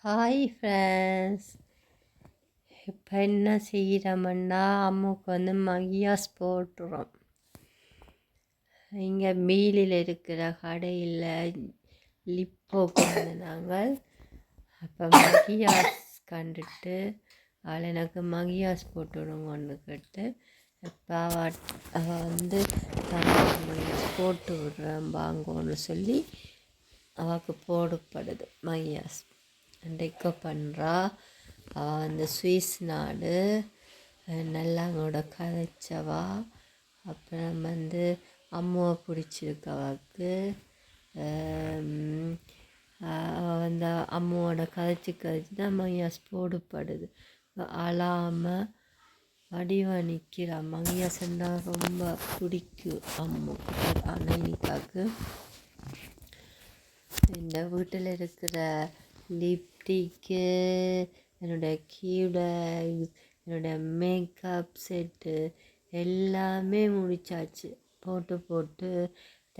Hi friends. இப்போ என்ன செய்கிறோம்னா அம்முக்கு மகியாஸ் போட்டுறோம். இங்கே மீலில் இருக்கிற கடையில் லிப்போ கொண்டு நாங்கள் அப்போ மகியாஸ் கண்டுட்டு அவள் எனக்கு மகியாஸ் போட்டுவிடுங்கன்னு கேட்டு இப்போ அவள் மகியாஸ் போட்டு விடுறேன் வாங்கன்னு சொல்லி அவளுக்கு போடப்படுது மகியாஸ் அன்றைக்கு பண்ணுறா. அவள் சுவிஸ் நாடு நல்லா அவங்களோட கதைச்சவா. அப்புறம் அம்மாவை பிடிச்சிருக்கு அவளுக்கு. அம்மாவோட கதைச்சி தான் மகியாஸ் போடப்படுது. அழாமல் வடிவாக நிற்கிறா. மகியாஸ்ன்னா ரொம்ப பிடிக்கும் அம்மாவுக்கு அன்னைக்காக்கு. இந்த வீட்டில் இருக்கிற லிப்டிக்கு, என்னோடய கியூடேக்ஸ், என்னோடய மேக்கப் செட்டு எல்லாமே முடிச்சாச்சு. போட்டு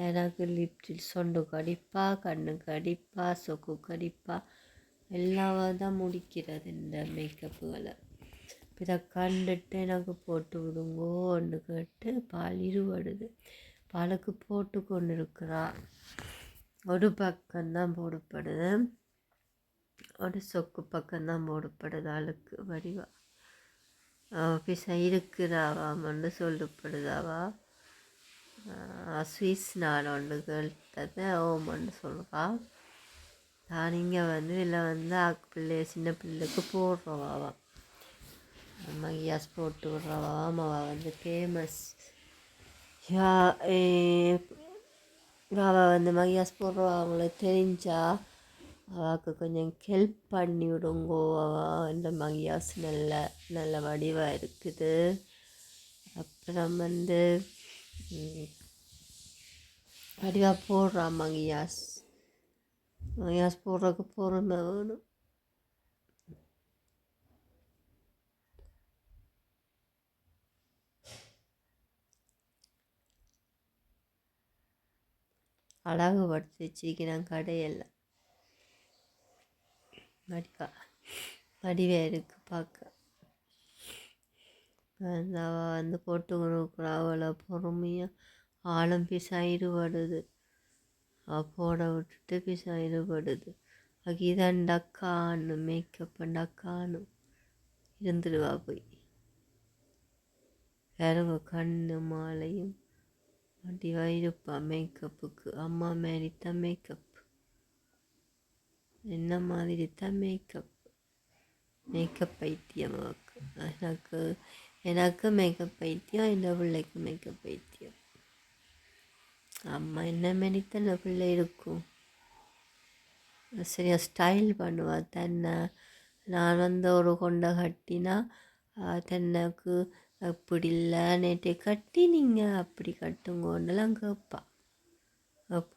எனக்கு லிப்டிக் சொண்டு கடிப்பா, கண்ணு கடிப்பா, சொக்கு கடிப்பா எல்லாம் தான் முடிக்கிறது இந்த மேக்கப்புகளை. இதை கண்டுட்டு எனக்கு போட்டு விடுங்கோன்னு கேட்டு பால் இருவடுது. பாலுக்கு போட்டு கொண்டு இருக்கிறா. ஒரு பக்கம்தான் போடப்படுது, ஒரு சொக்கு பக்கம்தான் போடப்படுது. ஆளுக்கு வடிவா பிசை இருக்கிறாவாமன்னு சொல்லப்படுதாவா. ஸ்வீஸ் நாடு கேட்டதை ஓமன்னு சொல்கிறா. நான் இங்கே இதில் பிள்ளை சின்ன பிள்ளைக்கு போடுறவாவா மகியாஸ் போட்டு விட்றவாம். அவள் ஃபேமஸ். அவள் மகியாஸ் போடுறவா அவங்களுக்கு தெரிஞ்சா அவளுக்கு கொஞ்சம் ஹெல்ப் பண்ணி விடுங்கோ. அவள் இந்த மகியாஸ் நல்ல வடிவாக இருக்குது. அப்புறம் வடிவாக போடுறான் மகியாஸ் போடுறதுக்கு பொறுமை வேணும். அழகுபடுத்தி வச்சிருக்கிறேன் கடையெல்லாம். வடிவாக இருக்குது பார்க்க. அவள் போட்டு கொடுக்குறா. அவளை பொறுமையாக ஆளும் பிசாயிடுபடுது. போட விட்டுட்டு பிசாயிடுபடுது. இதான் டக்கானு மேக்கப் டக்கானு இருந்துடுவா போய். வேறவங்க கண்ணு மாலையும் வடிவாக இருப்பா மேக்கப்புக்கு. அம்மா மாரி தான் மேக்கப், என்ன மாதிரி தான் மேக்கப் பைத்தியம் அவளுக்கு. எனக்கு மேக்கப் பைத்தியம், இந்த பிள்ளைக்கு மேக்கப் பைத்தியம். அம்மா என்ன மாரி தான் இந்த பிள்ளை இருக்கும். சரியா ஸ்டைல் பண்ணுவாள் தன்னை. நான் ஒரு கொண்டை கட்டினா தென்னைக்கு அப்படி இல்லை, நேற்றை கட்டி நீங்கள் அப்படி கட்டுங்கன்னெல்லாம் கேட்பா.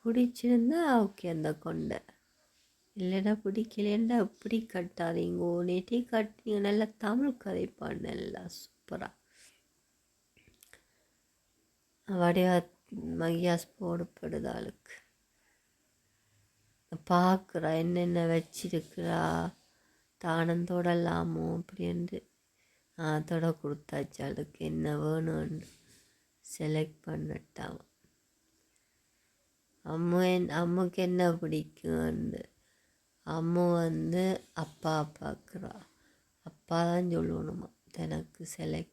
பிடிச்சிருந்தா ஓகே அந்த கொண்டை, இல்லைன்னா பிடிக்கலேண்டா அப்படி கட்டாதீங்கோ, நேற்றே கட்டிங்க. நல்லா தமிழ் கதைப்பான், நல்லா சூப்பராக. வடிவா மகியாஸ் போடப்படுது. ஆளுக்கு பார்க்குறா என்னென்ன வச்சிருக்கிறா, தானம் தொடலாமோ அப்படின்ட்டு தொட கொடுத்தாச்சு. அதுக்கு என்ன வேணும்னு செலக்ட் பண்ணட்டான். அம்முக்கு என்ன பிடிக்கும்னு அம்மு அப்பா பார்க்குறா. அப்பா தான் சொல்லணுமா தனக்கு செலக்ட்.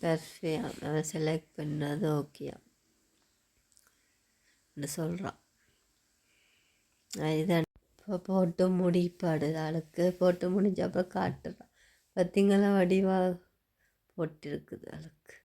பெர்ஃபெக்ட் அவன் செலக்ட் பண்ணது ஓகேயா சொல்கிறான். இதான் இப்போ போட்டு முடிப்பாடு. ஆளுக்கு போட்டு முடிஞ்சப்போ காட்டுறான். பார்த்திங்களா வடிவாக போட்டிருக்குது ஆளுக்கு.